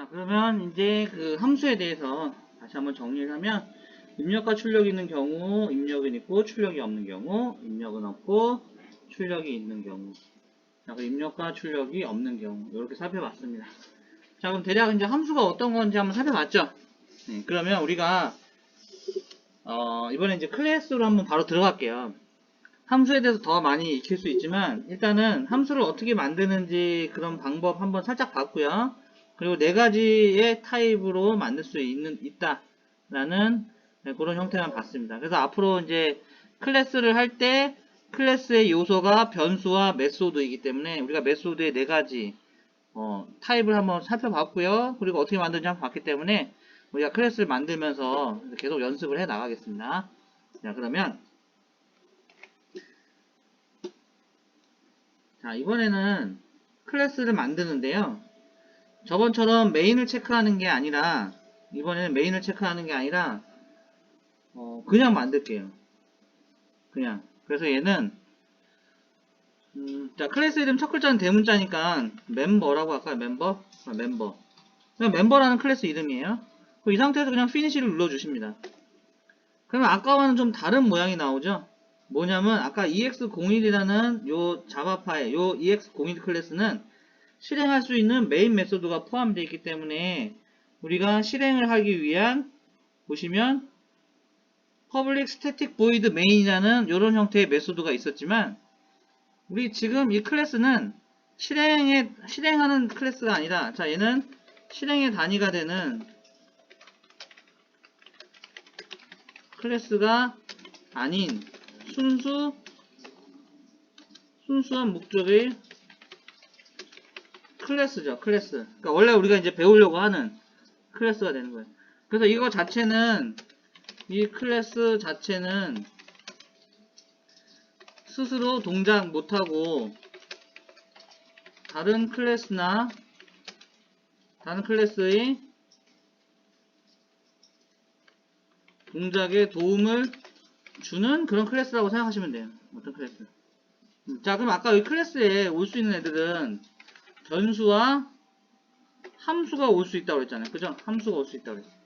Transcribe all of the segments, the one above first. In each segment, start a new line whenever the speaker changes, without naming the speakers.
자, 그러면 이제 그 함수에 대해서 다시 한번 정리를 하면, 입력과 출력이 있는 경우, 입력은 있고 출력이 없는 경우, 입력은 없고 출력이 있는 경우. 자, 그 입력과 출력이 없는 경우 이렇게 살펴봤습니다. 자, 그럼 대략 이제 함수가 어떤 건지 한번 살펴봤죠. 네, 그러면 우리가 이번에 이제 클래스로 한번 바로 들어갈게요. 함수에 대해서 더 많이 익힐 수 있지만 일단은 함수를 어떻게 만드는지 그런 방법 한번 살짝 봤고요. 그리고 네 가지의 타입으로 만들 수 있다라는 그런 형태만 봤습니다. 그래서 앞으로 이제 클래스를 할 때 클래스의 요소가 변수와 메소드이기 때문에 우리가 메소드의 네 가지 타입을 한번 살펴봤고요. 그리고 어떻게 만드는지 한번 봤기 때문에 우리가 클래스를 만들면서 계속 연습을 해 나가겠습니다. 자, 그러면 자, 이번에는 클래스를 만드는데요. 저번처럼 메인을 체크하는 게 아니라 이번에는 메인을 체크하는 게 아니라 그냥 만들게요. 그냥. 그래서 얘는 자, 클래스 이름 첫 글자는 대문자니까 멤버라고 할까요? 멤버? 멤버. 그냥 멤버라는 클래스 이름이에요. 이 상태에서 그냥 피니시를 눌러주십니다. 그러면 아까와는 좀 다른 모양이 나오죠? 뭐냐면 아까 ex01이라는 요 자바 파일, 요 ex01 클래스는 실행할 수 있는 메인 메소드가 포함되어 있기 때문에 우리가 실행을 하기 위한 보시면 public static void main이라는 이런 형태의 메소드가 있었지만 우리 지금 이 클래스는 실행하는 클래스가 아니라 자, 얘는 실행의 단위가 되는 클래스가 아닌 순수한 목적의 클래스죠. 클래스. 그러니까 원래 우리가 이제 배우려고 하는 클래스가 되는 거예요. 그래서 이거 자체는 이 클래스 자체는 스스로 동작 못하고 다른 클래스의 동작에 도움을 주는 그런 클래스라고 생각하시면 돼요. 어떤 클래스. 자, 그럼 아까 이 클래스에 올 수 있는 애들은 변수와 함수가 올 수 있다고 그랬잖아요. 그죠? 함수가 올 수 있다고 그랬어요.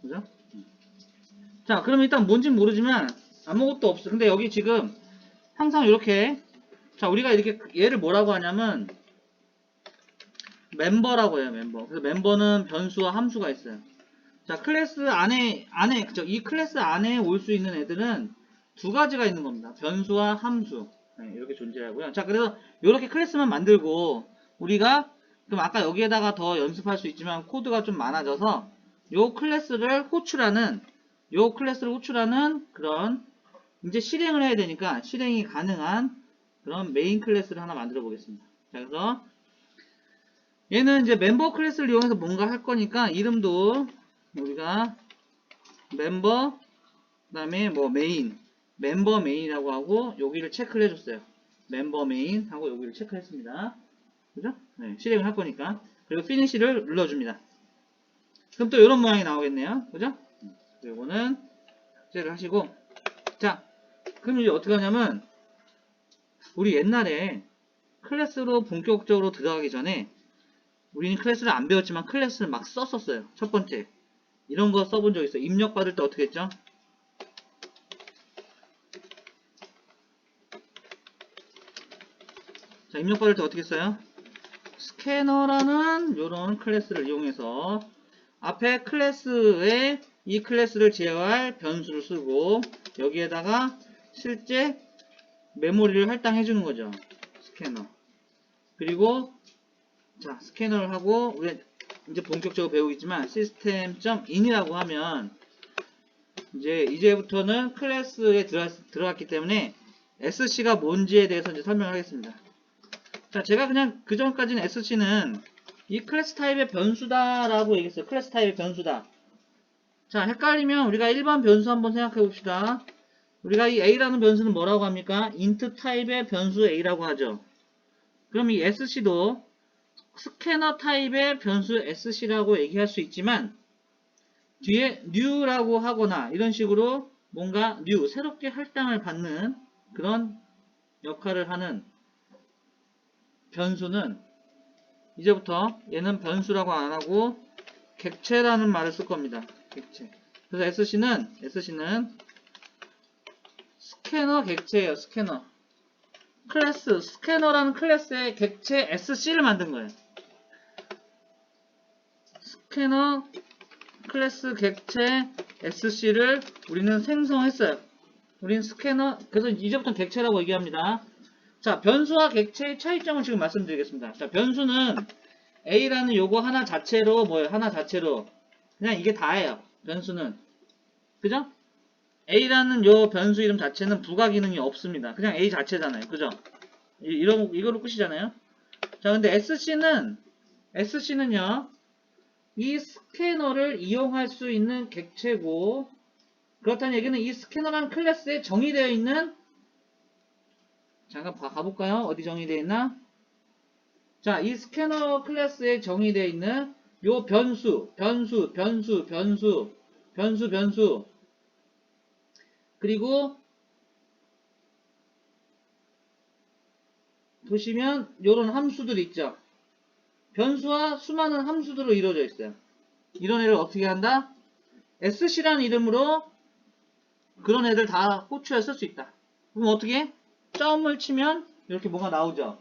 그죠? 자, 그럼 일단 뭔진 모르지만 아무것도 없어. 근데 여기 지금 항상 이렇게 자, 우리가 이렇게 얘를 뭐라고 하냐면 멤버라고 해요. 멤버. 그래서 멤버는 변수와 함수가 있어요. 자, 클래스 안에 그죠? 이 클래스 안에 올 수 있는 애들은 두 가지가 있는 겁니다. 변수와 함수. 네, 이렇게 존재하고요. 자, 그래서 이렇게 클래스만 만들고 우리가 그럼 아까 여기에다가 더 연습할 수 있지만 코드가 좀 많아져서 요 클래스를 호출하는 그런 이제 실행을 해야 되니까 실행이 가능한 그런 메인 클래스를 하나 만들어 보겠습니다. 자, 그래서 얘는 이제 멤버 클래스를 이용해서 뭔가 할 거니까 이름도 우리가 멤버 그다음에 뭐 메인 멤버 메인이라고 하고 여기를 체크를 해줬어요. 멤버 메인 하고 여기를 체크했습니다. 그죠? 네, 실행을 할 거니까. 그리고 피니시를 눌러줍니다. 그럼 또 이런 모양이 나오겠네요. 그죠? 이거는 삭제를 하시고 자, 그럼 이제 어떻게 하냐면 우리 옛날에 클래스로 본격적으로 들어가기 전에 우리는 클래스를 안 배웠지만 클래스를 막 썼었어요. 첫 번째 이런 거 써본 적 있어요. 입력 받을 때 어떻게 했죠? 자, 입력 받을 때 어떻게 써요? 스캐너라는 이런 클래스를 이용해서 앞에 클래스에 이 클래스를 제어할 변수를 쓰고 여기에다가 실제 메모리를 할당해 주는 거죠. 스캐너. 그리고 자, 스캐너를 하고 우리 이제 본격적으로 배우겠지만 system.in이라고 하면 이제부터는 클래스에 들어갔기 때문에 sc가 뭔지에 대해서 이제 설명을 하겠습니다. 자, 제가 그냥 그 전까지는 sc는 이 클래스 타입의 변수다라고 얘기했어요. 클래스 타입의 변수다. 자, 헷갈리면 우리가 일반 변수 한번 생각해 봅시다. 우리가 이 a라는 변수는 뭐라고 합니까? int 타입의 변수 a라고 하죠. 그럼 이 sc도 스캐너 타입의 변수 sc라고 얘기할 수 있지만 뒤에 new라고 하거나 이런 식으로 뭔가 new, 새롭게 할당을 받는 그런 역할을 하는 변수는 이제부터 얘는 변수라고 안 하고 객체라는 말을 쓸 겁니다. 객체. 그래서 SC는 스캐너 객체예요. 스캐너. 클래스, 스캐너라는 클래스의 객체 SC를 만든 거예요. 스캐너 클래스 객체 SC를 우리는 생성했어요. 우리는 스캐너, 그래서 이제부터 객체라고 얘기합니다. 자, 변수와 객체의 차이점을 지금 말씀드리겠습니다. 자, 변수는 A라는 요거 하나 자체로 뭐예요? 하나 자체로 그냥 이게 다예요. 변수는. 그죠? A라는 요 변수 이름 자체는 부가 기능이 없습니다. 그냥 A 자체잖아요. 그죠? 이거로 끝이잖아요. 자, 근데 SC는요, 이 스캐너를 이용할 수 있는 객체고, 그렇다는 얘기는 이 스캐너라는 클래스에 정의되어 있는, 잠깐 가볼까요? 어디 정의되어 있나? 자, 이 스캐너 클래스에 정의되어 있는 요 변수, 그리고 보시면 요런 함수들이 있죠. 변수와 수많은 함수들로 이루어져 있어요. 이런 애를 어떻게 한다? SC라는 이름으로 그런 애들 다 호출해 쓸 수 있다. 그럼 어떻게? 점을 치면 이렇게 뭐가 나오죠.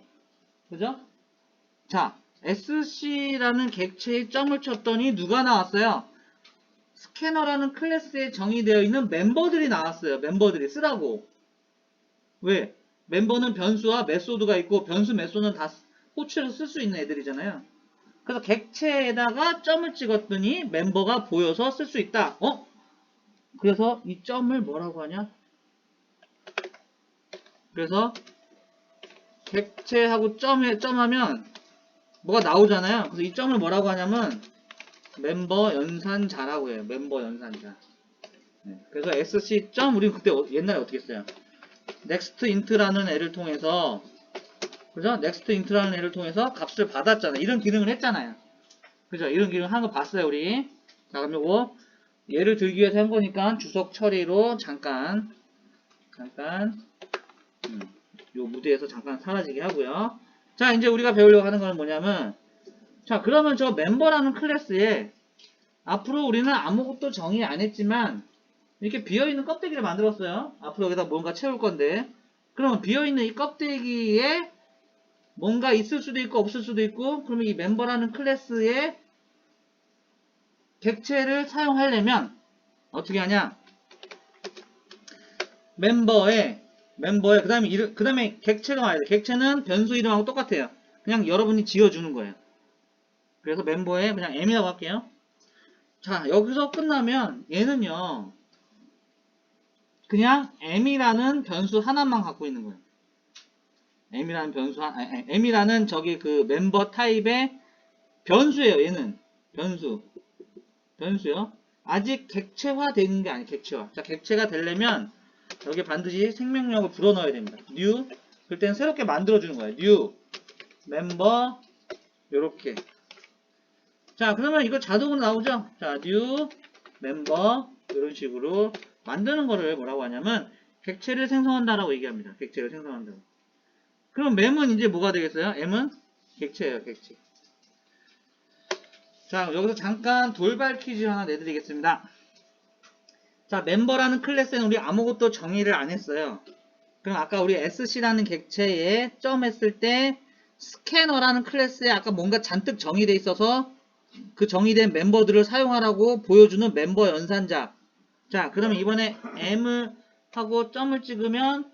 그죠? 자, SC라는 객체에 점을 쳤더니 누가 나왔어요? 스캐너라는 클래스에 정의되어 있는 멤버들이 나왔어요. 멤버들이 쓰라고. 왜? 멤버는 변수와 메소드가 있고 변수 메소드는 다 호출해서 쓸 수 있는 애들이잖아요. 그래서 객체에다가 점을 찍었더니 멤버가 보여서 쓸 수 있다. 그래서 이 점을 뭐라고 하냐? 그래서 객체하고 점하면 뭐가 나오잖아요. 그래서 이 점을 뭐라고 하냐면 멤버 연산자라고 해요. 멤버 연산자. 네. 그래서 SC 점 우리는 그때 옛날에 어떻게 했어요? next int라는 애를 통해서 그죠? next int라는 애를 통해서 값을 받았잖아요. 이런 기능을 했잖아요. 그죠? 이런 기능 한 거 봤어요, 우리. 자, 그럼 요거 예를 들기 위해서 한 거니까 주석 처리로 잠깐 요 무대에서 잠깐 사라지게 하고요. 자, 이제 우리가 배우려고 하는 거는 뭐냐면 자, 그러면 저 멤버라는 클래스에 앞으로 우리는 아무것도 정의 안 했지만 이렇게 비어있는 껍데기를 만들었어요. 앞으로 여기다 뭔가 채울 건데 그러면 비어있는 이 껍데기에 뭔가 있을 수도 있고 없을 수도 있고 그러면 이 멤버라는 클래스에 객체를 사용하려면 어떻게 하냐? 멤버에 그 다음에 객체가 와야 돼. 객체는 변수 이름하고 똑같아요. 그냥 여러분이 지어주는 거예요. 그래서 멤버에 그냥 M이라고 할게요. 자, 여기서 끝나면 얘는요 그냥 M이라는 변수 하나만 갖고 있는 거예요. M이라는 저기 그 멤버 타입의 변수예요. 얘는 변수요. 아직 객체화 되는 게 아니에요. 객체화. 자, 객체가 되려면 여기 반드시 생명력을 불어넣어야 됩니다. new 그럴 때는 새롭게 만들어주는 거예요. new 멤버 요렇게. 자, 그러면 이거 자동으로 나오죠. 자, new 멤버 이런 식으로 만드는 거를 뭐라고 하냐면 객체를 생성한다라고 얘기합니다. 객체를 생성한다고. 그럼 mem은 이제 뭐가 되겠어요? m은 객체예요. 객체. 자, 여기서 잠깐 돌발 퀴즈 하나 내드리겠습니다. 자, 멤버라는 클래스에는 우리 아무것도 정의를 안 했어요. 그럼 아까 우리 SC라는 객체에 점 했을 때 스캐너라는 클래스에 아까 뭔가 잔뜩 정의되어 있어서 그 정의된 멤버들을 사용하라고 보여주는 멤버 연산자. 자, 그러면 이번에 M을 하고 점을 찍으면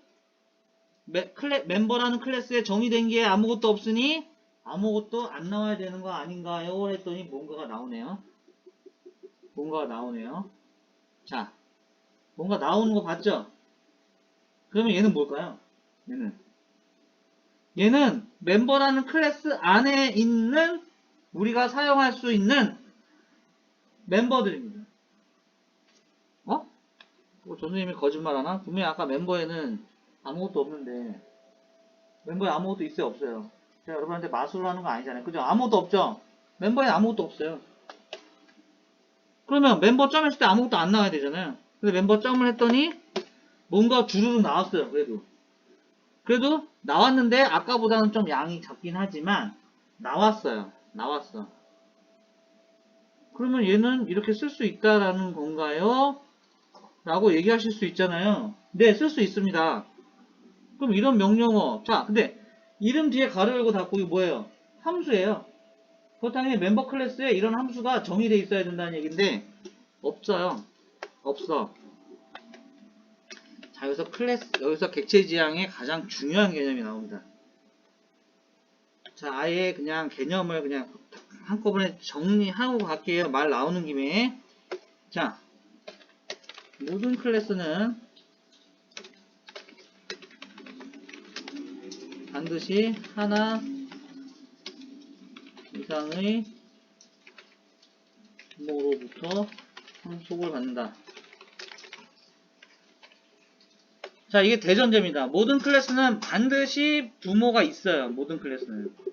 멤버라는 클래스에 정의된 게 아무것도 없으니 아무것도 안 나와야 되는 거 아닌가요? 했더니 뭔가가 나오네요. 자, 뭔가 나오는 거 봤죠? 그러면 얘는 뭘까요? 얘는 멤버라는 클래스 안에 있는 우리가 사용할 수 있는 멤버들입니다. 선생님이 거짓말하나? 분명히 아까 멤버에는 아무것도 없는데 멤버에 아무것도 있어요? 없어요? 제가 여러분한테 마술을 하는 거 아니잖아요. 그죠? 아무것도 없죠? 멤버에 아무것도 없어요. 그러면 멤버 점 했을 때 아무것도 안 나와야 되잖아요. 근데 멤버 점을 했더니 뭔가 주르륵 나왔어요. 그래도 나왔는데 아까보다는 좀 양이 작긴 하지만 나왔어요. 나왔어. 그러면 얘는 이렇게 쓸 수 있다라는 건가요? 라고 얘기하실 수 있잖아요. 네, 쓸 수 있습니다. 그럼 이런 명령어. 자, 근데 이름 뒤에 가로 열고 닫고 이거 뭐예요? 함수예요. 그렇다면 멤버 클래스에 이런 함수가 정의되어 있어야 된다는 얘기인데 없어요. 없어. 자, 여기서 객체 지향의 가장 중요한 개념이 나옵니다. 자, 아예 그냥 개념을 그냥 한꺼번에 정리하고 갈게요. 말 나오는 김에. 자, 모든 클래스는 반드시 하나 이상의 부모로부터 상속을 받는다. 자, 이게 대전제입니다. 모든 클래스는 반드시 부모가 있어요. 모든 클래스는.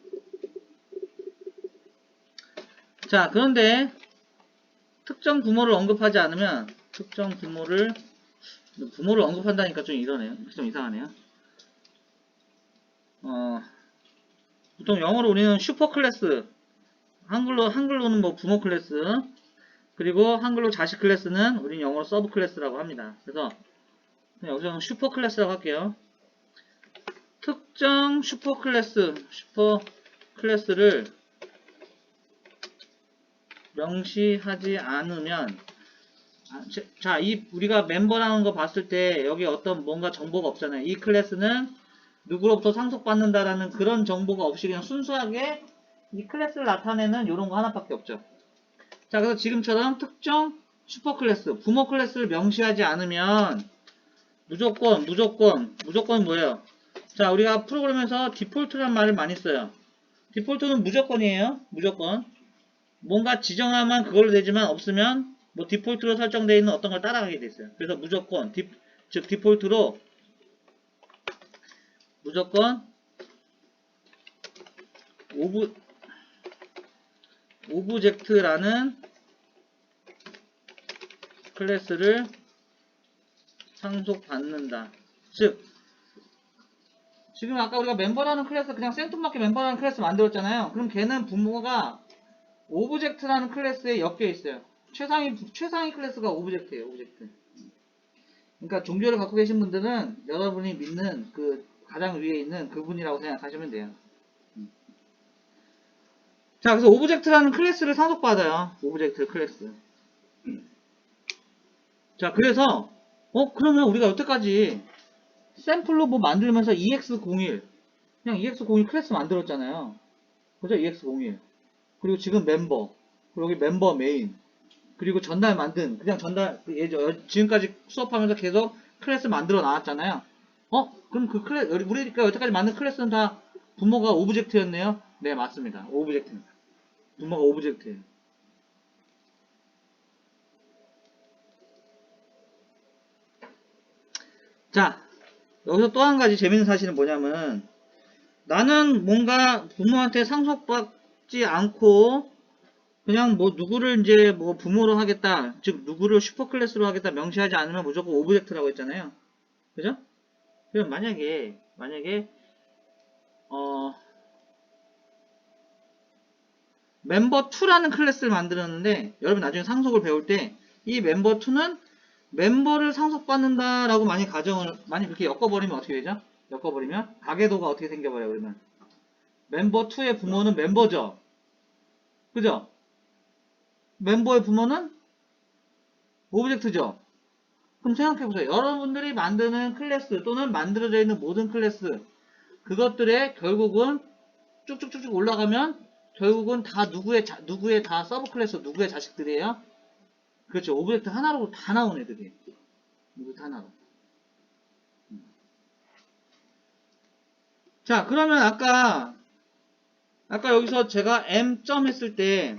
자, 그런데 특정 부모를 언급하지 않으면 특정 부모를 언급한다니까 좀 이러네요. 좀 이상하네요. 보통 영어로 우리는 슈퍼 클래스, 한글로는 뭐 부모 클래스, 그리고 한글로 자식 클래스는 우리는 영어로 서브 클래스라고 합니다. 그래서 여기서는 슈퍼 클래스라고 할게요. 특정 슈퍼 클래스를 명시하지 않으면, 자, 우리가 멤버라는 거 봤을 때 여기 어떤 뭔가 정보가 없잖아요. 이 클래스는 누구로부터 상속받는다라는 그런 정보가 없이 그냥 순수하게 이 클래스를 나타내는 이런 거 하나밖에 없죠. 자, 그래서 지금처럼 특정 슈퍼 클래스, 부모 클래스를 명시하지 않으면 무조건 뭐예요? 자, 우리가 프로그램에서 디폴트란 말을 많이 써요. 디폴트는 무조건이에요. 무조건. 뭔가 지정하면 그걸로 되지만 없으면 뭐 디폴트로 설정되어 있는 어떤 걸 따라가게 돼 있어요. 그래서 무조건 즉 디폴트로 무조건 오브젝트라는 클래스를 상속받는다. 즉 지금 아까 우리가 멤버라는 클래스 그냥 생뚱맞게 멤버라는 클래스 만들었잖아요. 그럼 걔는 부모가 오브젝트라는 클래스에 엮여 있어요. 최상위 클래스가 오브젝트예요. 오브젝트. 그러니까 종교를 갖고 계신 분들은 여러분이 믿는 그 가장 위에 있는 그분이라고 생각하시면 돼요. 자, 그래서 오브젝트라는 클래스를 상속받아요. 오브젝트 클래스. 자, 그래서 그러면 우리가 여태까지 샘플로 뭐 만들면서 EX01 그냥 EX01 클래스 만들었잖아요. 그죠? EX01 그리고 지금 멤버 그리고 여기 멤버 메인 그리고 전날 만든 그냥 지금까지 수업하면서 계속 클래스 만들어 나왔잖아요. 그럼 그 클래스 우리가 여태까지 만든 클래스는 다 부모가 오브젝트였네요. 네, 맞습니다. 오브젝트입니다. 부모가 오브젝트예요. 자, 여기서 또 한 가지 재밌는 사실은 뭐냐면 나는 뭔가 부모한테 상속받지 않고 그냥 뭐 누구를 이제 뭐 부모로 하겠다, 즉 누구를 슈퍼클래스로 하겠다 명시하지 않으면 무조건 오브젝트라고 했잖아요. 그죠? 그럼 만약에 멤버 2라는 클래스를 만들었는데 여러분 나중에 상속을 배울 때 이 멤버 2는 멤버를 상속받는다라고 많이 그렇게 엮어버리면 어떻게 되죠? 엮어버리면 가계도가 어떻게 생겨버려요? 그러면 멤버 2의 부모는 멤버죠. 그죠? 멤버의 부모는 오브젝트죠. 그럼 생각해보세요. 여러분들이 만드는 클래스 또는 만들어져 있는 모든 클래스 그것들의 결국은 쭉쭉쭉쭉 올라가면 결국은 다 누구의 다 서브 클래스 누구의 자식들이에요? 그렇죠. 오브젝트 하나로 다 나온 애들이에요. 오브젝트 하나로. 자, 그러면 아까 여기서 제가 M 했을 때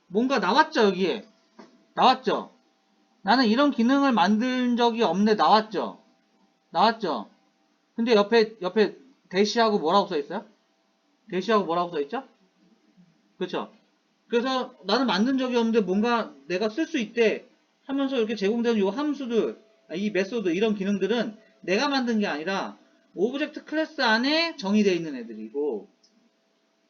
뭔가 나왔죠, 여기에. 나왔죠. 나는 이런 기능을 만든 적이 없네. 나왔죠. 근데 옆에 대시하고 뭐라고 써 있어요? 대시하고 뭐라고 써 있죠? 그렇죠. 그래서 나는 만든 적이 없는데 뭔가 내가 쓸 수 있대 하면서 이렇게 제공되는 이 함수들, 이 메소드 이런 기능들은 내가 만든 게 아니라 오브젝트 클래스 안에 정의되어 있는 애들이고,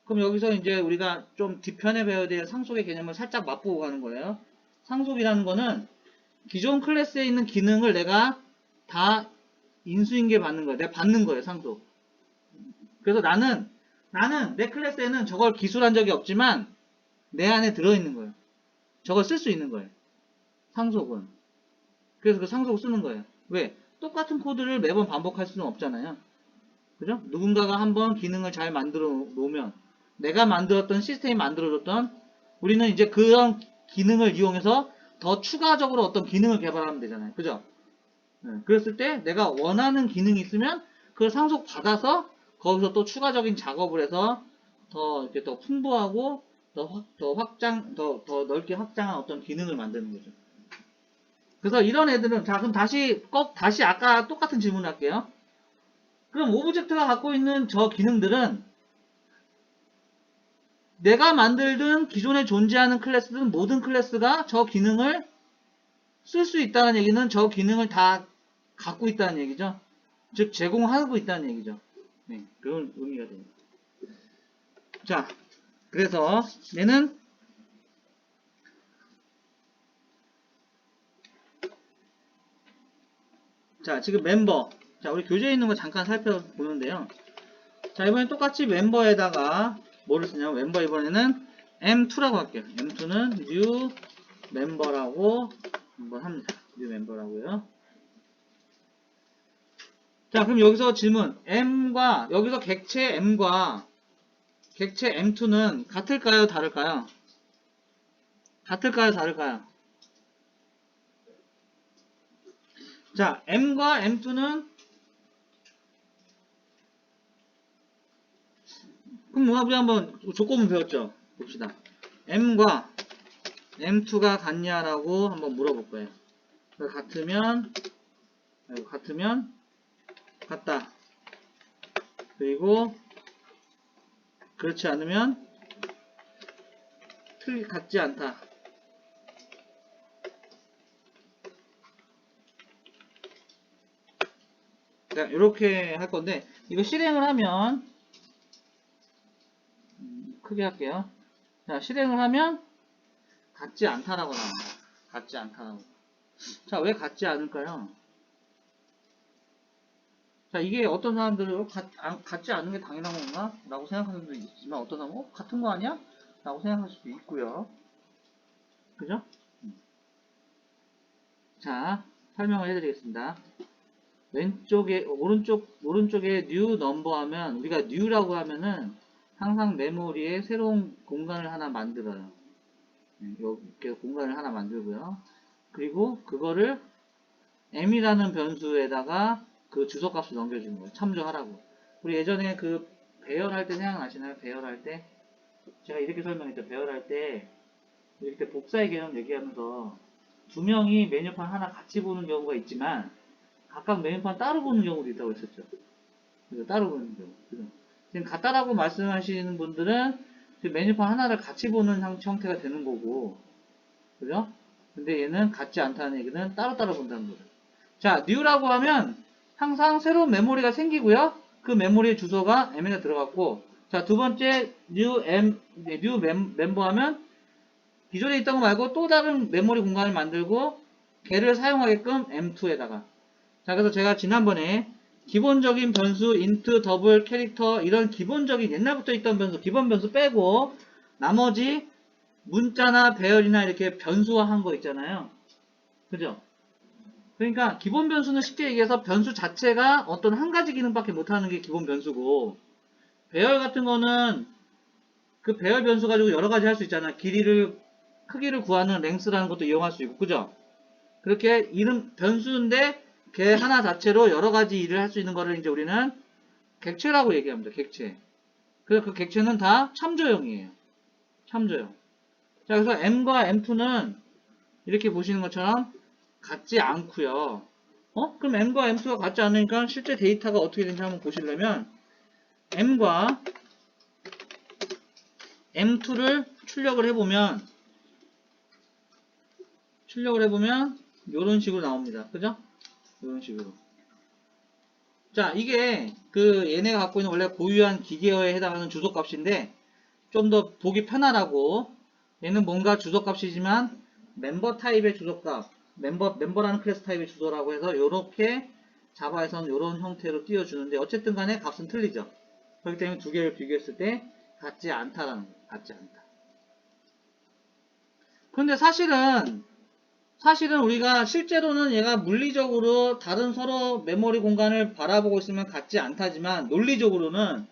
그럼 여기서 이제 우리가 좀 뒤편에 배워야 될 상속의 개념을 살짝 맛보고 가는 거예요. 상속이라는 거는 기존 클래스에 있는 기능을 내가 다 인수인계 받는 거예요. 내가 받는 거예요, 상속. 그래서 나는 내 클래스에는 저걸 기술한 적이 없지만 내 안에 들어있는 거예요. 저걸 쓸 수 있는 거예요. 상속은. 그래서 그 상속을 쓰는 거예요. 왜? 똑같은 코드를 매번 반복할 수는 없잖아요. 그죠? 누군가가 한번 기능을 잘 만들어 놓으면 내가 만들었던 시스템이 만들어줬던 우리는 이제 그런 기능을 이용해서 더 추가적으로 어떤 기능을 개발하면 되잖아요. 그죠? 그랬을 때 내가 원하는 기능이 있으면 그걸 상속 받아서 거기서 또 추가적인 작업을 해서 더 이렇게 더 풍부하고 더 넓게 확장한 어떤 기능을 만드는 거죠. 그래서 이런 애들은, 자, 그럼 다시 아까 똑같은 질문을 할게요. 그럼 오브젝트가 갖고 있는 저 기능들은 내가 만들든 기존에 존재하는 클래스든 모든 클래스가 저 기능을 쓸 수 있다는 얘기는 저 기능을 다 갖고 있다는 얘기죠. 즉, 제공하고 있다는 얘기죠. 네, 그런 의미가 됩니다. 자, 그래서 얘는 자, 지금 멤버. 자, 우리 교재에 있는 거 잠깐 살펴보는데요. 자, 이번엔 똑같이 멤버에다가 뭐를 쓰냐면 멤버 이번에는 M2라고 할게요. M2는 new 멤버라고 한번 합니다. new 멤버라고요. 자, 그럼 여기서 질문. M과 여기서 객체 M과 객체 M2는 같을까요? 다를까요? 같을까요? 다를까요? 자, M과 M2는 그럼 우리 한번 조건문 배웠죠? 봅시다. M과 M2가 같냐라고 한번 물어볼 거예요. 같으면 같다. 그리고 그렇지 않으면 같지 않다. 자, 이렇게 할 건데 이거 실행을 하면 크게 할게요. 자, 실행을 하면 같지 않다라고 나옵니다. 같지 않다라고. 자, 왜 같지 않을까요? 자, 이게 어떤 사람들은 같지 않은 게 당연한 건가? 라고 생각하는 분도 있지만 어떤 사람은 같은 거 아니야? 라고 생각할 수도 있고요. 그죠? 자, 설명을 해드리겠습니다. 오른쪽에 new number 하면, 우리가 new라고 하면은 항상 메모리에 새로운 공간을 하나 만들어요. 이렇게 공간을 하나 만들고요. 그리고 그거를 m이라는 변수에다가 그 주소값을 넘겨주는 거예요. 참조하라고. 우리 예전에 그 배열할 때 생각나시나요? 배열할 때? 제가 이렇게 설명했죠. 배열할 때 이렇게 복사의 개념 얘기하면서 두 명이 메뉴판 하나 같이 보는 경우가 있지만 각각 메뉴판 따로 보는 경우도 있다고 했었죠. 그래서 따로 보는 경우. 그죠? 지금 같다라고 말씀하시는 분들은 메뉴판 하나를 같이 보는 형태가 되는 거고, 그죠? 근데 얘는 같지 않다는 얘기는 따로따로 본다는 거죠. 자, new라고 하면 항상 새로운 메모리가 생기고요. 그 메모리의 주소가 m에 들어갔고, 자, 두 번째 new 멤버 하면 기존에 있던 거 말고 또 다른 메모리 공간을 만들고 걔를 사용하게끔 M2에다가. 자, 그래서 제가 지난번에 기본적인 변수, int, 더블, 캐릭터 이런 기본적인 옛날부터 있던 변수, 기본 변수 빼고 나머지 문자나 배열이나 이렇게 변수화한 거 있잖아요. 그죠? 그러니까 기본 변수는 쉽게 얘기해서 변수 자체가 어떤 한 가지 기능밖에 못하는 게 기본 변수고, 배열 같은 거는 그 배열 변수 가지고 여러 가지 할 수 있잖아. 크기를 구하는 랭스라는 것도 이용할 수 있고, 그죠? 그렇게 변수인데 걔 하나 자체로 여러 가지 일을 할 수 있는 거를 이제 우리는 객체라고 얘기합니다. 객체. 그래서 그 객체는 다 참조형이에요. 참조형. 자, 그래서 M과 M2는 이렇게 보시는 것처럼 같지 않고요. 그럼 M과 M2가 같지 않으니까 실제 데이터가 어떻게 되는지 한번 보시려면 M과 M2를 출력을 해보면 이런 식으로 나옵니다. 그죠? 이런 식으로. 자, 이게 그 얘네가 갖고 있는 원래 고유한 기계어에 해당하는 주소값인데 좀 더 보기 편하라고 얘는 뭔가 주소값이지만 멤버 타입의 주소값, 멤버라는 클래스 타입의 주소라고 해서 요렇게 자바에서는 요런 형태로 띄워주는데 어쨌든 간에 값은 틀리죠. 그렇기 때문에 두 개를 비교했을 때 같지 않다라는 거예요. 같지 않다. 근데 사실은 우리가 실제로는 얘가 물리적으로 다른 서로 메모리 공간을 바라보고 있으면 같지 않다지만 논리적으로는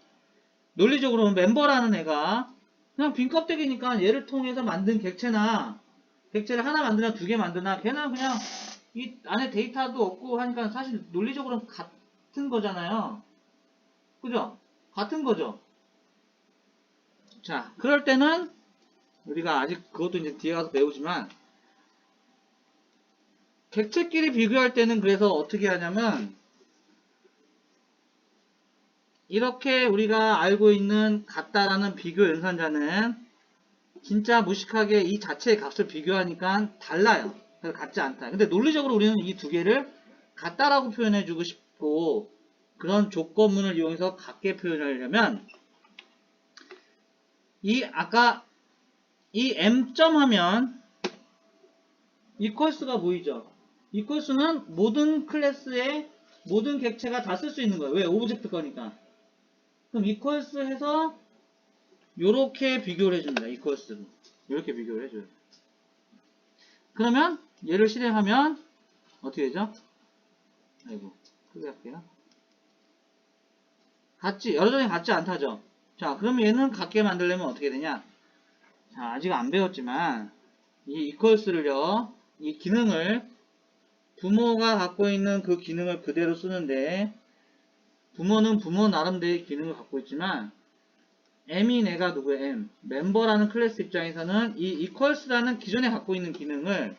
멤버라는 애가 그냥 빈 껍데기니까 얘를 통해서 만든 객체를 하나 만드나 두 개 만드나 걔는 그냥 이 안에 데이터도 없고 하니까 사실 논리적으로는 같은 거잖아요. 그죠? 같은 거죠. 자, 그럴 때는 우리가 아직 그것도 이제 뒤에 가서 배우지만 객체끼리 비교할 때는 그래서 어떻게 하냐면 이렇게 우리가 알고 있는 같다라는 비교 연산자는 진짜 무식하게 이 자체의 값을 비교하니까 달라요. 그래서 같지 않다. 근데 논리적으로 우리는 이 두 개를 같다라고 표현해주고 싶고 그런 조건문을 이용해서 같게 표현하려면 이 아까 이 m점 하면 equals가 보이죠? equals는 모든 클래스의 모든 객체가 다 쓸 수 있는 거예요. 왜? 오브젝트 거니까. 그럼 equals 해서 요렇게 비교를 해줍니다. equals로. 이렇게 비교를 해줘요. 그러면 얘를 실행하면 어떻게 되죠? 아이고 크게 할게요. 같지? 여러 점이 같지 않다죠? 자, 그럼 얘는 같게 만들려면 어떻게 되냐? 자, 아직 안 배웠지만 이 equals를요, 이 기능을 부모가 갖고 있는 그 기능을 그대로 쓰는데 부모는 부모 나름대로의 기능을 갖고 있지만 m이 내가 누구야? m 멤버라는 클래스 입장에서는 이 equals라는 기존에 갖고 있는 기능을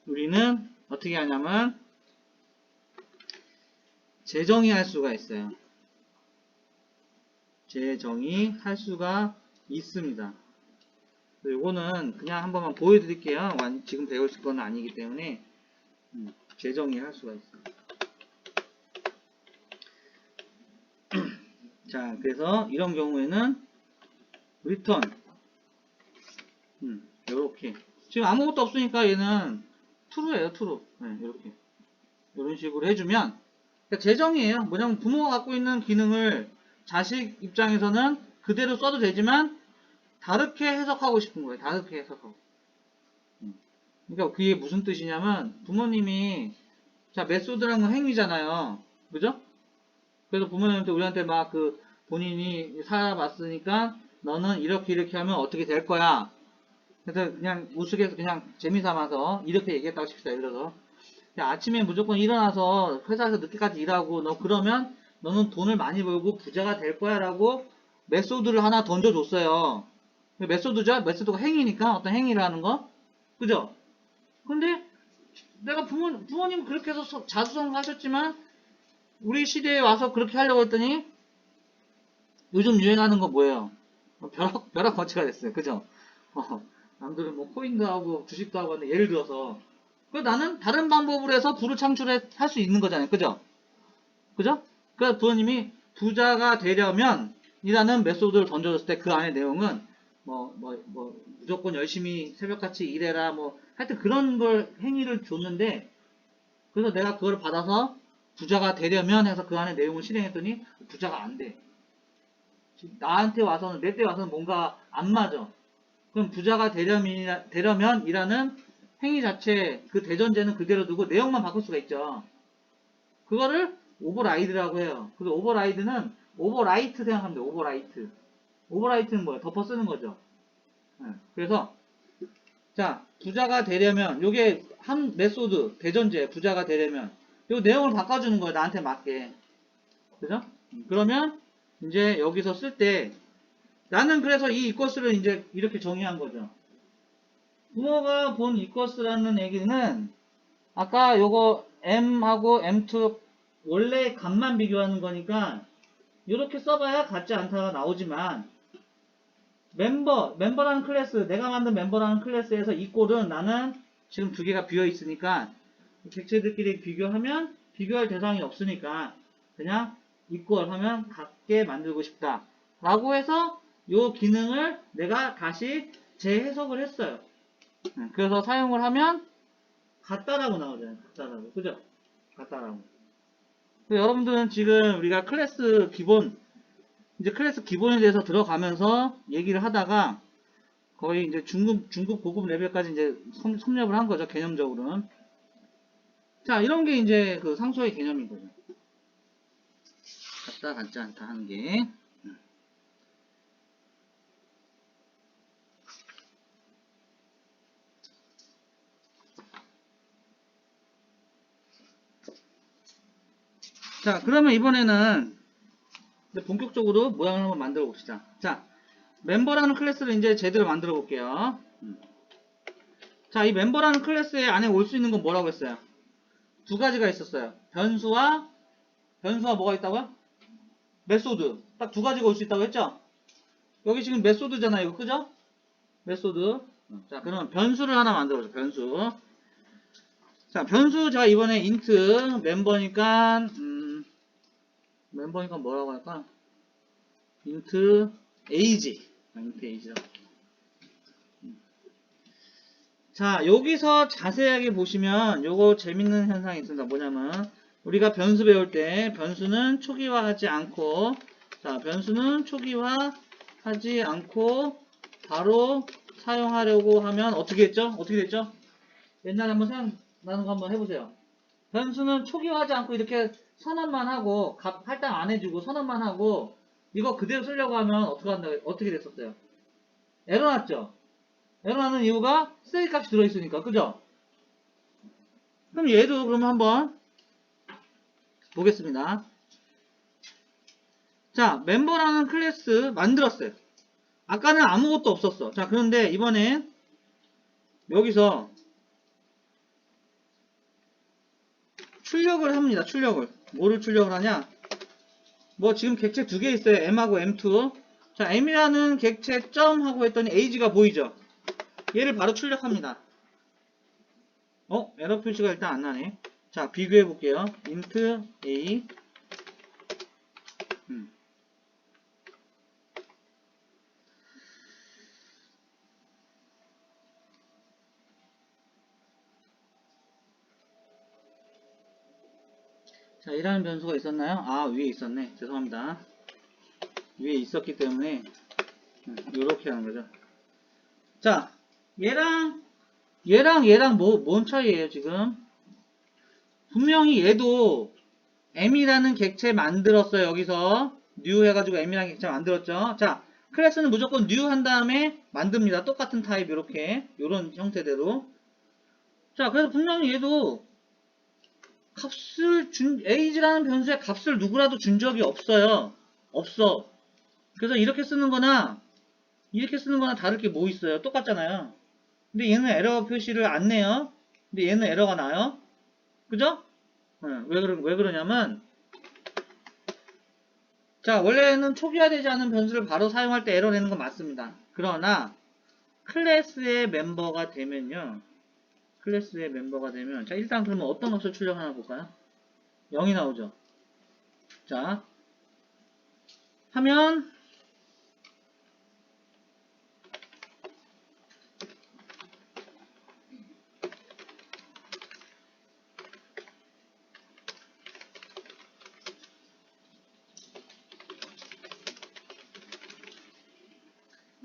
우리는 어떻게 하냐면 재정의할 수가 있어요. 재정의할 수가 있습니다. 요거는 그냥 한 번만 보여드릴게요. 지금 배울 건 아니기 때문에 재정의할 수가 있습니다. 자, 그래서 이런 경우에는 return 요렇게 지금 아무것도 없으니까 얘는 true예요. true. 네, 이렇게 이런 식으로 해주면 그러니까 재정의예요. 뭐냐면 부모가 갖고 있는 기능을 자식 입장에서는 그대로 써도 되지만 다르게 해석하고 싶은 거예요. 다르게 해석하고. 그러니까 그게 무슨 뜻이냐면 부모님이 자 메소드라는 건 행위잖아요. 그죠? 그래서 부모님한테 우리한테 막 그 본인이 살아봤으니까 너는 이렇게 하면 어떻게 될 거야. 그래서 그냥 우스갯 그냥 재미삼아서 이렇게 얘기했다고 칩시다. 예를 들어서 야, 아침에 무조건 일어나서 회사에서 늦게까지 일하고 너 그러면 너는 돈을 많이 벌고 부자가 될 거야 라고 메소드를 하나 던져줬어요. 메소드죠? 메소드가 행위니까 어떤 행위를 하는 거. 그죠? 근데 내가 부모님 그렇게 해서 자수성가 하셨지만 우리 시대에 와서 그렇게 하려고 했더니 요즘 유행하는 거 뭐예요? 벼락 거치가 됐어요. 그죠? 남들은 뭐 코인도 하고 주식도 하고 하는데 예를 들어서 나는 다른 방법으로 해서 부를 창출할 수 있는 거잖아요. 그죠? 그죠? 그래서 부모님이 부자가 되려면 이라는 메소드를 던져줬을 때 그 안의 내용은 무조건 열심히 새벽같이 일해라 하여튼 그런 걸 행위를 줬는데 그래서 내가 그걸 받아서 부자가 되려면 해서 그 안에 내용을 실행했더니 부자가 안 돼. 나한테 와서는 내 때 와서는 뭔가 안 맞아. 그럼 부자가 되려면이라는 행위 자체 그 대전제는 그대로 두고 내용만 바꿀 수가 있죠. 그거를 오버라이드라고 해요. 그래서 오버라이드는 오버라이트 생각하면 돼요. 오버라이트. 오버라이트는 뭐예요? 덮어 쓰는 거죠. 그래서 자 부자가 되려면 요게 한 메소드 대전제 부자가 되려면 요 내용을 바꿔주는 거예요. 나한테 맞게. 그죠? 그러면 이제 여기서 쓸 때 나는 그래서 이 equals를 이제 이렇게 정의한 거죠. 부모가 본 equals라는 얘기는 아까 요거 m하고 m2 원래 값만 비교하는 거니까 이렇게 써봐야 같지 않다가 나오지만 내가 만든 멤버라는 클래스에서 equal은 나는 지금 두 개가 비어 있으니까 객체들끼리 비교하면 비교할 대상이 없으니까 그냥 equal 하면 같게 만들고 싶다 라고 해서 요 기능을 내가 다시 재해석을 했어요. 그래서 사용을 하면 같다라고 나오잖아요. 같다라고. 그죠? 같다라고. 여러분들은 지금 우리가 클래스 기본, 이제 클래스 기본에 대해서 들어가면서 얘기를 하다가 거의 이제 중급 고급 레벨까지 이제 섭렵을 한 거죠. 개념적으로는. 자, 이런 게 이제 그 상수의 개념인 거죠. 같다, 같지 않다 하는 게. 자, 그러면 이번에는 본격적으로 모양을 한번 만들어 봅시다. 자, 멤버라는 클래스를 이제 제대로 만들어 볼게요. 자, 이 멤버라는 클래스에 안에 올 수 있는 건 뭐라고 했어요? 두 가지가 있었어요. 변수와 뭐가 있다고요? 메소드. 딱 두 가지가 올 수 있다고 했죠? 여기 지금 메소드잖아요. 이거 그죠? 메소드. 자, 그러면 변수를 하나 만들어보죠. 변수. 자, 변수 제가 이번에 int 멤버니까 뭐라고 할까? int age. int age라고. 자, 여기서 자세하게 보시면 요거 재밌는 현상이 있습니다. 뭐냐면 우리가 변수 배울 때 변수는 초기화하지 않고, 자, 변수는 초기화하지 않고 바로 사용하려고 하면 어떻게 했죠? 어떻게 됐죠? 옛날에 한번 생각나는 거 한번 해보세요. 변수는 초기화하지 않고 이렇게 선언만 하고 값 할당 안 해주고 선언만 하고 이거 그대로 쓰려고 하면 어떻게 됐었어요? 에러 났죠? 에러 나는 이유가 쓰레기 값이 들어있으니까. 그죠? 그럼 얘도 그럼 한번 보겠습니다. 자, 멤버라는 클래스 만들었어요. 아까는 아무것도 없었어. 자, 그런데 이번엔 여기서 출력을 합니다. 출력을. 뭐를 출력을 하냐? 뭐 지금 객체 두 개 있어요. M하고 M2. 자, M이라는 객체 점 하고 했더니 age가 보이죠? 얘를 바로 출력합니다. 에러 표시가 일단 안 나네. 자, 비교해 볼게요. int a 자, 이라는 변수가 있었나요? 아, 위에 있었네. 죄송합니다. 위에 있었기 때문에 이렇게 하는 거죠. 자, 얘랑 뭔 차이예요, 지금? 분명히 얘도 M이라는 객체 만들었어요, 여기서. new 해가지고 M이라는 객체 만들었죠. 자, 클래스는 무조건 new 한 다음에 만듭니다. 똑같은 타입, 이렇게. 요런 형태대로. 자, 그래서 분명히 얘도 age라는 변수의 값을 누구라도 준 적이 없어요. 없어. 그래서 이렇게 쓰는 거나 다를 게 뭐 있어요? 똑같잖아요. 근데 얘는 에러 표시를 안 내요. 근데 얘는 에러가 나요. 그죠? 왜 그러냐면, 자, 원래는 초기화되지 않은 변수를 바로 사용할 때 에러 내는 건 맞습니다. 그러나 클래스의 멤버가 되면요. 자, 일단 그러면 어떤 값을 출력하나 볼까요? 0이 나오죠. 자, 하면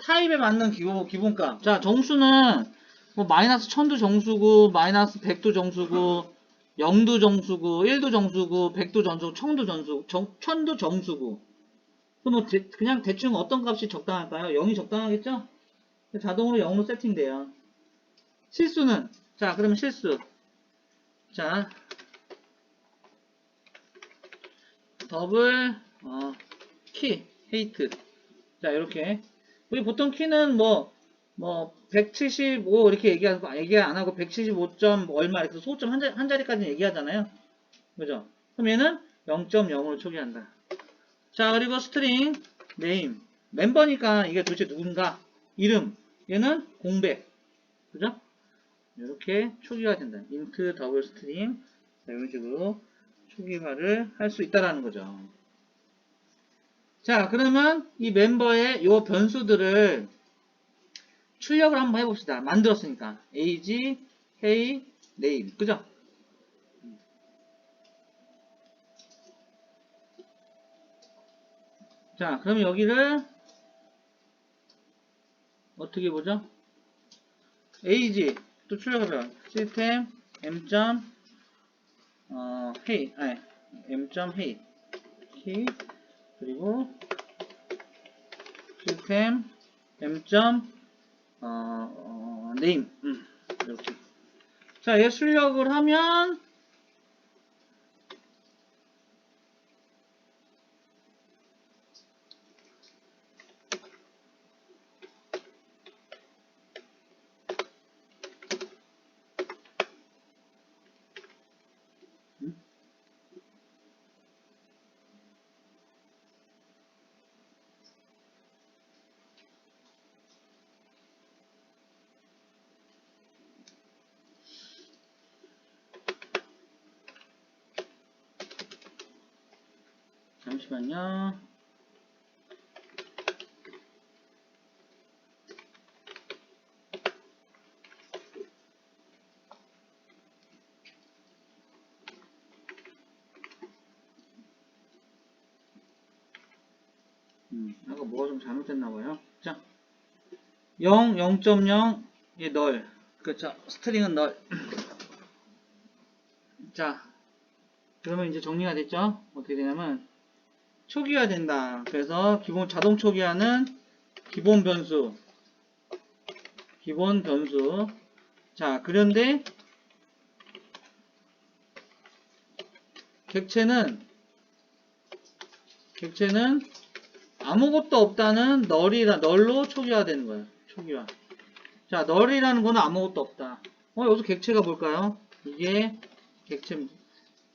타입에 맞는 기본값. 자, 정수는 뭐 마이너스 1000도 정수고, 마이너스 100도 정수고, 0도 정수고, 1도 정수고, 100도 정수고, 1000도 정수고. 그럼 뭐 그냥 대충 어떤 값이 적당할까요? 0이 적당하겠죠? 자동으로 0으로 세팅돼요. 실수는, 자, 그러면 실수. 자, 더블 키 헤이트. 자, 이렇게 우리 보통 키는 뭐 175 이렇게 얘기 안 하고 175점 얼마 이렇게 소점 한 자리까지 얘기하잖아요. 그죠? 그럼 얘는 0.0으로 초기한다. 자, 그리고 스트링 네임 멤버니까 이게 도대체 누군가 이름. 얘는 공백. 그죠? 이렇게 초기화 된다. int 더블 스트링. 자, 이런 식으로 초기화를 할 수 있다라는 거죠. 자, 그러면 이 멤버의 요 변수들을 출력을 한번 해봅시다. 만들었으니까. age, hey, name. 그죠? 자, 그럼 여기를 어떻게 보죠? age 또 출력하면 system m. hey, 아니, m. hey key 그리고 system m. name 이렇게. 자, 얘 출력을 하면 잠시만요. 아까 뭐가 좀 잘못됐나봐요. 자, 0, 0.0, 이 널. 그쵸. 스트링은 널. 자, 그러면 이제 정리가 됐죠? 어떻게 되냐면, 초기화 된다. 그래서 기본 자동 초기화는 기본 변수. 기본 변수. 자, 그런데, 객체는 아무것도 없다는 널로 초기화 되는 거예요. 초기화. 자, 널이라는 거는 아무것도 없다. 여기서 객체가 뭘까요? 이게 객체.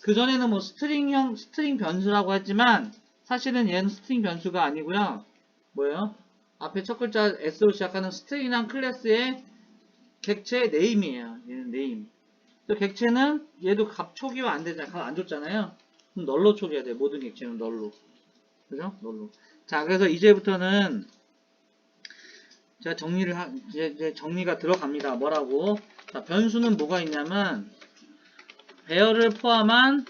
그전에는 뭐 스트링 변수라고 했지만, 사실은 얘는 스트링 변수가 아니고요. 뭐예요? 앞에 첫 글자 S로 시작하는 스트링이란 클래스의 객체 네임이에요. 얘는 네임. 또 객체는 얘도 값 초기화 안 되잖아요. 값 안 줬잖아요. 그럼 널로 초기화 돼요. 모든 객체는 널로. 그죠? 널로. 자, 그래서 이제부터는 제가 이제 정리가 들어갑니다. 뭐라고? 자, 변수는 뭐가 있냐면, 배열을 포함한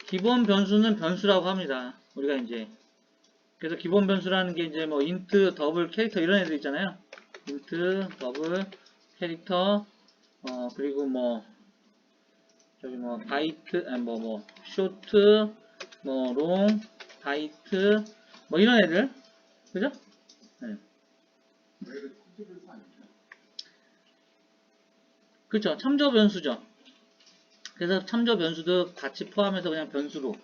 기본 변수는 변수라고 합니다. 우리가 이제. 그래서 기본 변수라는 게 이제 뭐 int, 더블, 캐릭터 이런 애들 있잖아요. int, 더블, 캐릭터, 그리고 뭐 저기 뭐 바이트, 아니 뭐 쇼트, 뭐 롱, 바이트, 뭐 이런 애들, 그죠? 네. 그렇죠. 참조 변수죠. 그래서 참조 변수도 같이 포함해서 그냥 변수로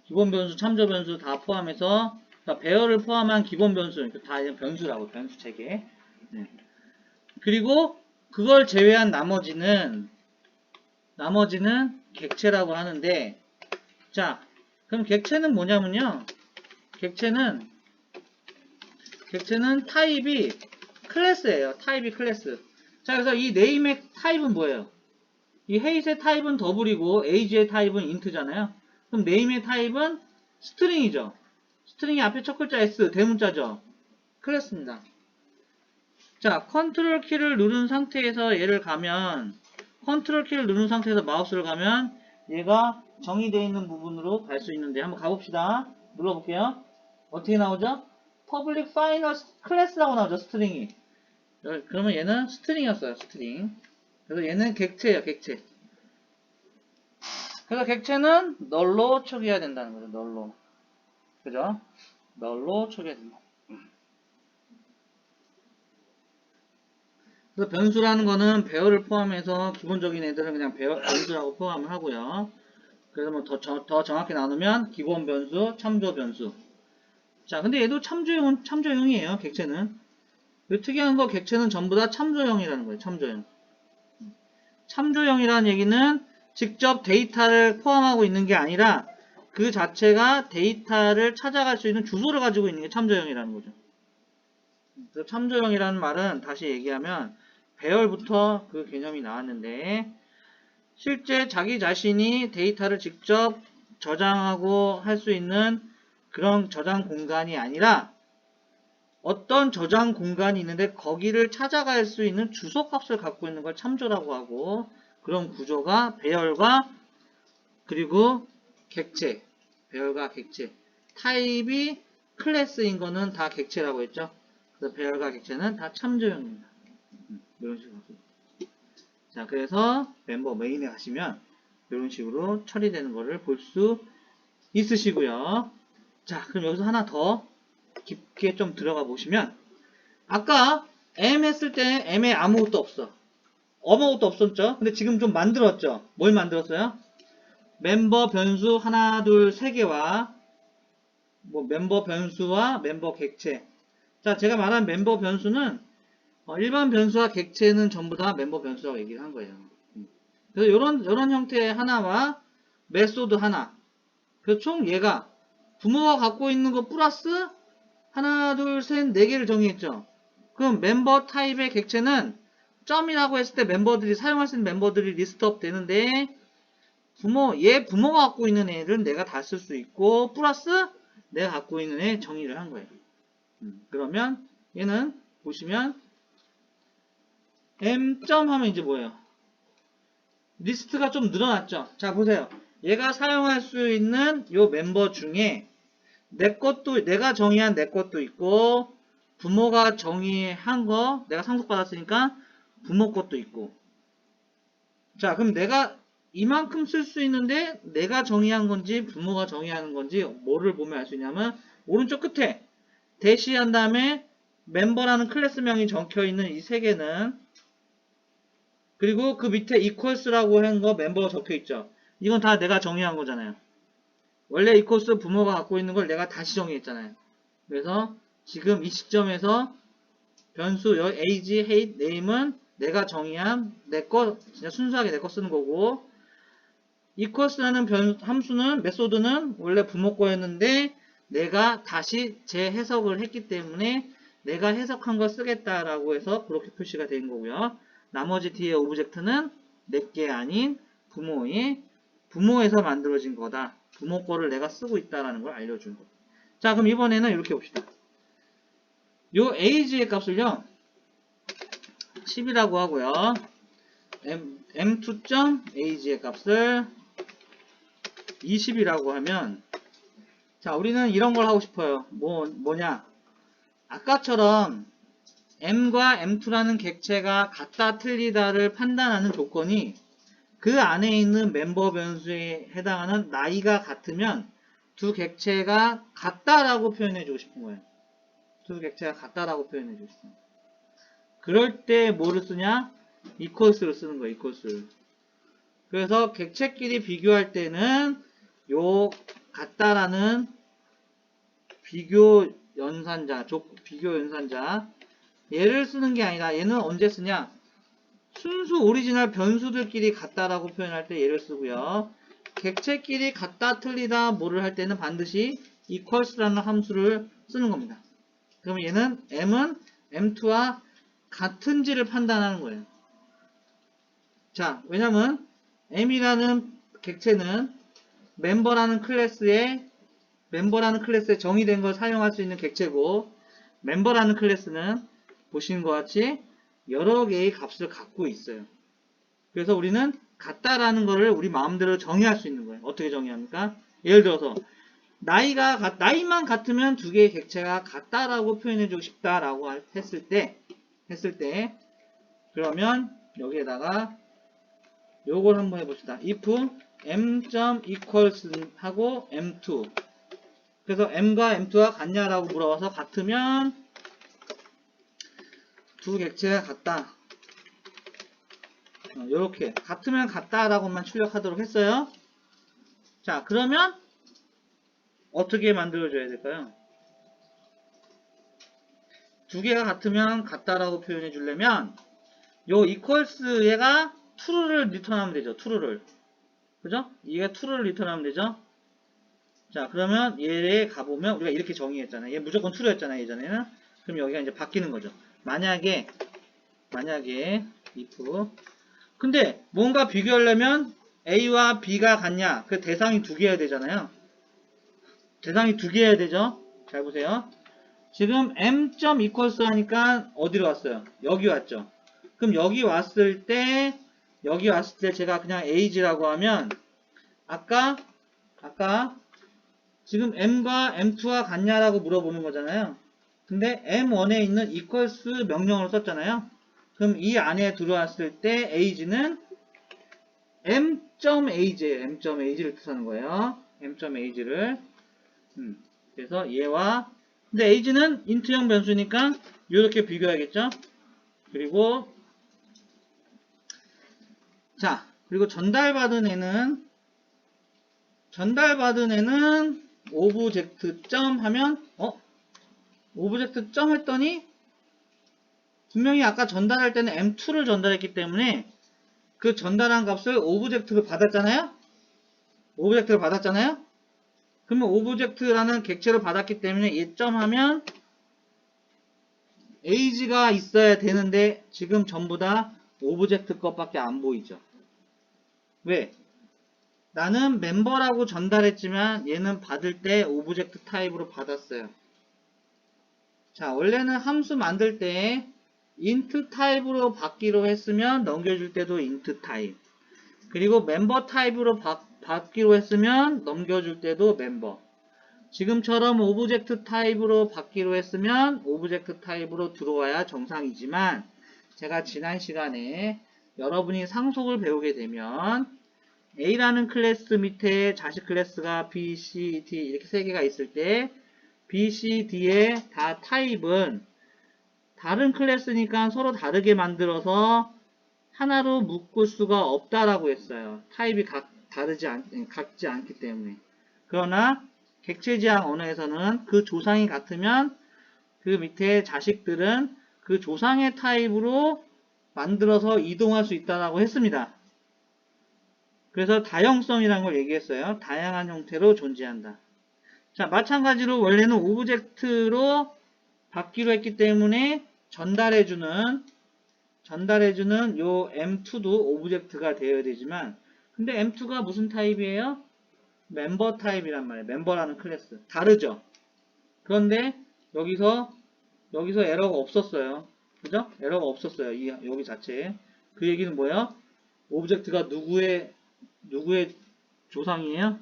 기본 변수, 참조 변수 다 포함해서 그러니까 배열을 포함한 기본 변수 다 변수라고 변수 체계. 네. 그리고 그걸 제외한 나머지는 객체라고 하는데, 자, 그럼 객체는 뭐냐면요. 객체는 타입이 클래스예요. 타입이 클래스. 자, 그래서 이 네임의 타입은 뭐예요? 이 헤이트의 타입은 더블이고 age의 타입은 int잖아요. 그럼 네임의 타입은 스트링이죠. 스트링이 앞에 첫 글자 s 대문자죠. 클래스입니다. 자, 컨트롤 키를 누른 상태에서 얘를 가면, 컨트롤 키를 누른 상태에서 마우스를 가면 얘가 정의되어 있는 부분으로 갈 수 있는데 한번 가봅시다. 눌러볼게요. 어떻게 나오죠? Public Final Class라고 나오죠. 스트링이. 그러면 얘는 스트링이었어요. 스트링. 그래서 얘는 객체예요. 객체. 그래서 객체는 널로 초기화해야 된다는 거죠. 널로. 그죠? 널로 초기화해야 된다. 그래서 변수라는 거는 배열을 포함해서 기본적인 애들은 그냥 변수라고 포함을 하고요. 그래서 뭐 더 정확히 나누면 기본 변수, 참조 변수. 자, 근데 얘도 참조형이에요. 객체는. 특이한 거 객체는 전부 다 참조형이라는 거예요. 참조형. 참조형이라는 얘기는 직접 데이터를 포함하고 있는 게 아니라 그 자체가 데이터를 찾아갈 수 있는 주소를 가지고 있는 게 참조형이라는 거죠. 그래서 참조형이라는 말은 다시 얘기하면 배열부터 그 개념이 나왔는데, 실제 자기 자신이 데이터를 직접 저장하고 할 수 있는 그런 저장 공간이 아니라 어떤 저장 공간이 있는데 거기를 찾아갈 수 있는 주소값을 갖고 있는 걸 참조라고 하고, 그런 구조가 배열과 그리고 객체, 배열과 객체, 타입이 클래스인 거는 다 객체라고 했죠. 그래서 배열과 객체는 다 참조형입니다. 이런 식으로. 자, 그래서 멤버 메인에 가시면 이런 식으로 처리되는 거를 볼 수 있으시고요. 자, 그럼 여기서 하나 더 깊게 좀 들어가 보시면, 아까 M 했을 때 M에 아무것도 없어. 아무것도 없었죠? 근데 지금 좀 만들었죠? 뭘 만들었어요? 멤버 변수 하나, 둘, 세 개와 뭐 멤버 변수와 멤버 객체. 자, 제가 말한 멤버 변수는 일반 변수와 객체는 전부 다 멤버 변수라고 얘기를 한 거예요. 그래서 요런 형태의 하나와 메소드 하나. 그래서 총 얘가 부모가 갖고 있는 거 플러스 하나, 둘, 셋, 네 개를 정의했죠. 그럼 멤버 타입의 객체는 점이라고 했을 때 멤버들이 사용할 수 있는 멤버들이 리스트업 되는데, 얘 부모가 갖고 있는 애를 내가 다 쓸 수 있고 플러스 내가 갖고 있는 애 정의를 한 거예요. 그러면 얘는 보시면 M. 하면 이제 뭐예요? 리스트가 좀 늘어났죠. 자, 보세요. 얘가 사용할 수 있는 요 멤버 중에 내가 정의한 내 것도 있고, 부모가 정의한 거 내가 상속받았으니까 부모 것도 있고. 자, 그럼 내가 이만큼 쓸 수 있는데 내가 정의한 건지 부모가 정의하는 건지 뭐를 보면 알 수 있냐면, 오른쪽 끝에 대시한 다음에 멤버라는 클래스명이 적혀 있는 이 세 개는, 그리고 그 밑에 equals라고 한 거 멤버가 적혀 있죠. 이건 다 내가 정의한 거잖아요. 원래 equals 부모가 갖고 있는 걸 내가 다시 정의했잖아요. 그래서 지금 이 시점에서 변수 age, height, name은 내가 정의한 내 거, 진짜 순수하게 내 거 쓰는 거고, equals라는 함수는, 메소드는 원래 부모 거였는데 내가 다시 재해석을 했기 때문에 내가 해석한 걸 쓰겠다라고 해서 그렇게 표시가 된 거고요. 나머지 뒤에 오브젝트는 내게 아닌 부모에서 만들어진 거다. 부모 거를 내가 쓰고 있다라는 걸 알려준 거. 자, 그럼 이번에는 이렇게 봅시다. 요 age의 값을요 10이라고 하고요. m2.age의 값을 20이라고 하면, 자, 우리는 이런 걸 하고 싶어요. 뭐냐? 아까처럼 m과 m2라는 객체가 같다 틀리다를 판단하는 조건이 그 안에 있는 멤버 변수에 해당하는 나이가 같으면 두 객체가 같다라고 표현해주고 싶은 거예요. 두 객체가 같다라고 표현해주고 싶은 거예요. 그럴 때 뭐를 쓰냐? equals를 쓰는 거예요. equals를. 그래서 객체끼리 비교할 때는 요 같다라는 비교 연산자 얘를 쓰는 게 아니라, 얘는 언제 쓰냐? 순수 오리지널 변수들끼리 같다라고 표현할 때 얘를 쓰고요. 객체끼리 같다 틀리다 뭐를 할 때는 반드시 equals라는 함수를 쓰는 겁니다. 그러면 얘는 m은 m2와 같은지를 판단하는 거예요. 자, 왜냐면 m이라는 객체는 멤버라는 클래스에 정의된 걸 사용할 수 있는 객체고, 멤버라는 클래스는 보시는 것 같이 여러 개의 값을 갖고 있어요. 그래서 우리는 같다라는 거를 우리 마음대로 정의할 수 있는 거예요. 어떻게 정의합니까? 예를 들어서 나이만 같으면 두 개의 객체가 같다라고 표현해주고 싶다라고 했을 때 그러면 여기에다가 요걸 한번 해봅시다. if m.equals 하고 m2, 그래서 m과 m2가 같냐라고 물어봐서 같으면 두 객체가 같다. 이렇게 같으면 같다라고만 출력하도록 했어요. 자, 그러면 어떻게 만들어줘야 될까요? 두 개가 같으면 같다라고 표현해 주려면 요 equals 얘가 true를 리턴하면 되죠. true를. 그죠? 얘가 true를 리턴하면 되죠. 자, 그러면 얘에 가보면 우리가 이렇게 정의했잖아요. 얘 무조건 true였잖아요, 예전에는. 그럼 여기가 이제 바뀌는 거죠. 만약에 만약에 if 근데 뭔가 비교하려면 A와 B가 같냐? 그 대상이 두 개여야 되잖아요. 대상이 두 개여야 되죠. 잘 보세요. 지금 m.equals equals 하니까 어디로 왔어요? 여기 왔죠. 그럼 여기 왔을 때 제가 그냥 age라고 하면 아까 지금 m과 m2와 같냐라고 물어보는 거잖아요. 근데 m1에 있는 equals 명령어를 썼잖아요. 그럼 이 안에 들어왔을 때 age는 m.age예요. m.age를 뜻하는 거예요. m.age를 그래서 얘와 근데 age는 인트형 변수니까 이렇게 비교해야겠죠. 그리고 자 그리고 전달받은 애는 오브젝트 점 하면 오브젝트 점 했더니 분명히 아까 전달할 때는 m2를 전달했기 때문에 그 전달한 값을 오브젝트로 받았잖아요. 그러면 오브젝트라는 객체를 받았기 때문에 이 점 하면 age가 있어야 되는데 지금 전부 다 오브젝트 것밖에 안 보이죠. 왜? 나는 멤버라고 전달했지만 얘는 받을 때 오브젝트 타입으로 받았어요. 자, 원래는 함수 만들 때 int 타입으로 받기로 했으면 넘겨줄 때도 int 타입. 그리고 멤버 타입으로 받기로 했으면 넘겨줄 때도 멤버. 지금처럼 오브젝트 타입으로 받기로 했으면 오브젝트 타입으로 들어와야 정상이지만 제가 지난 시간에 여러분이 상속을 배우게 되면 A라는 클래스 밑에 자식 클래스가 B, C, D 이렇게 세 개가 있을 때 B, C, D의 다 타입은 다른 클래스니까 서로 다르게 만들어서 하나로 묶을 수가 없다라고 했어요. 타입이 같지 않기 때문에. 그러나 객체지향 언어에서는 그 조상이 같으면 그 밑에 자식들은 그 조상의 타입으로 만들어서 이동할 수 있다고 했습니다. 그래서 다형성이라는 걸 얘기했어요. 다양한 형태로 존재한다. 자, 마찬가지로 원래는 오브젝트로 받기로 했기 때문에 전달해주는 요 M2도 오브젝트가 되어야 되지만 근데 M2가 무슨 타입이에요? 멤버 타입이란 말이에요. 멤버라는 클래스. 다르죠? 그런데 여기서 에러가 없었어요. 그죠? 에러가 없었어요. 여기 자체에. 그 얘기는 뭐예요? 오브젝트가 누구의 조상이에요?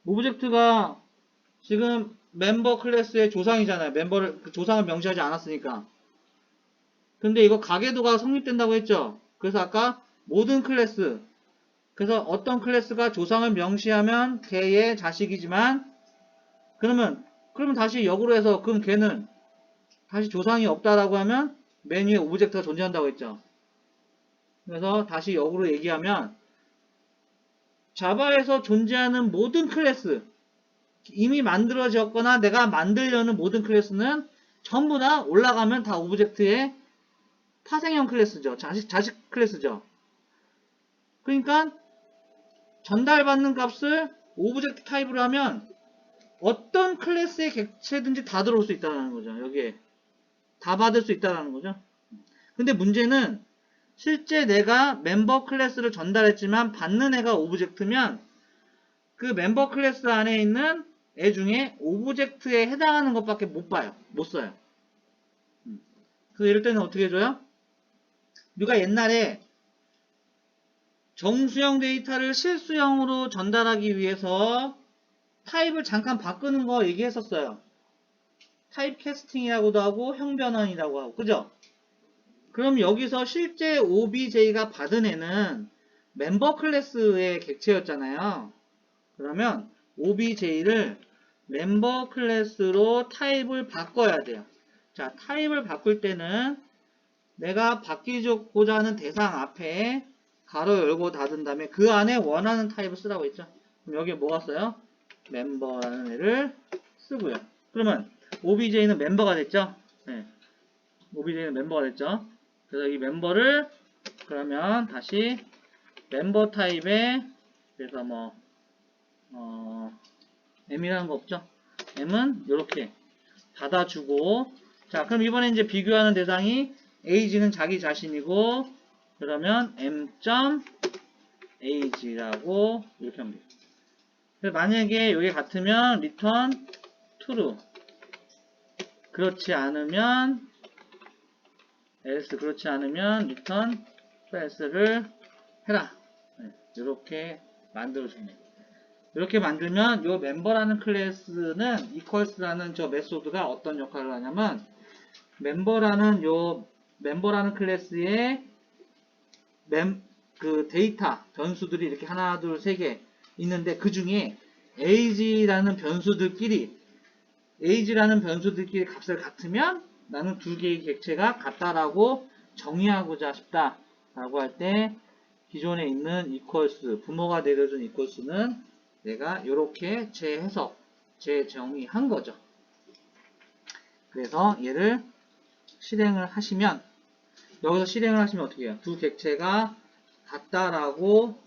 오브젝트가 지금 멤버 클래스의 조상이잖아요. 그 조상을 명시하지 않았으니까. 근데 이거 가계도가 성립된다고 했죠. 그래서 아까 모든 클래스 그래서 어떤 클래스가 조상을 명시하면 걔의 자식이지만 그러면 다시 역으로 해서 그럼 걔는 다시 조상이 없다라고 하면 맨 위에 오브젝트가 존재한다고 했죠. 그래서 다시 역으로 얘기하면 자바에서 존재하는 모든 클래스 이미 만들어졌거나 내가 만들려는 모든 클래스는 전부 다 올라가면 다 오브젝트의 파생형 클래스죠. 자식 클래스죠. 그러니까 전달받는 값을 오브젝트 타입으로 하면 어떤 클래스의 객체든지 다 들어올 수 있다는 거죠. 여기에 다 받을 수 있다는 거죠. 근데 문제는 실제 내가 멤버 클래스를 전달했지만 받는 애가 오브젝트면 그 멤버 클래스 안에 있는 애 중에 오브젝트에 해당하는 것밖에 못 써요. 그래서 이럴 때는 어떻게 해줘요? 우리가 옛날에 정수형 데이터를 실수형으로 전달하기 위해서 타입을 잠깐 바꾸는 거 얘기했었어요. 타입 캐스팅이라고도 하고 형변환이라고 하고 그죠? 그럼 여기서 실제 OBJ가 받은 애는 멤버 클래스의 객체였잖아요. 그러면 OBJ를 멤버 클래스로 타입을 바꿔야 돼요. 자, 타입을 바꿀 때는 내가 바뀌고자 하는 대상 앞에 가로 열고 닫은 다음에 그 안에 원하는 타입을 쓰라고 했죠. 그럼 여기에 뭐가 써요? 멤버라는 애를 쓰고요. 그러면 OBJ는 멤버가 됐죠? 네. OBJ는 멤버가 됐죠? 그래서 이 멤버를 그러면 다시 멤버 타입에 그래서 M이라는 거 없죠? M은 이렇게 받아주고 자, 그럼 이번에 이제 비교하는 대상이 age는 자기 자신이고, 그러면 m.age라고 이렇게 하면 돼요. 그래서 만약에 이게 같으면 return true. 그렇지 않으면 else, 그렇지 않으면 return false를 해라. 네, 이렇게 만들어줍니다. 이렇게 만들면 이 멤버라는 클래스는 equals라는 저 메소드가 어떤 역할을 하냐면 멤버라는 클래스에 그 데이터 변수들이 이렇게 하나 둘 세 개 있는데 그 중에 age라는 변수들끼리 값을 같으면 나는 두 개의 객체가 같다라고 정의하고자 싶다 라고 할 때 기존에 있는 equals, 부모가 내려준 equals는 내가 이렇게 재해석, 재정의한 거죠. 그래서 얘를 실행을 하시면, 여기서 실행을 하시면 어떻게 해요? 두 객체가 같다라고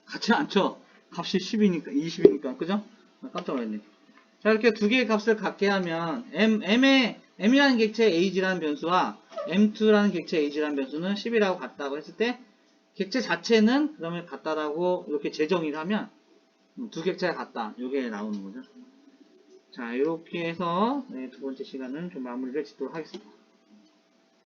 같이 않죠? 값이 10이니까, 20이니까, 그죠? 깜짝 놀랐네. 자, 이렇게 두 개의 값을 같게 하면, m이라는 객체 age라는 변수와 m2라는 객체 age라는 변수는 10이라고 같다고 했을 때, 객체 자체는 그러면 같다라고 이렇게 재정의를 하면, 두 객체가 같다. 이게 나오는 거죠. 자, 이렇게 해서 두 번째 시간은 좀 마무리를 짓도록 하겠습니다.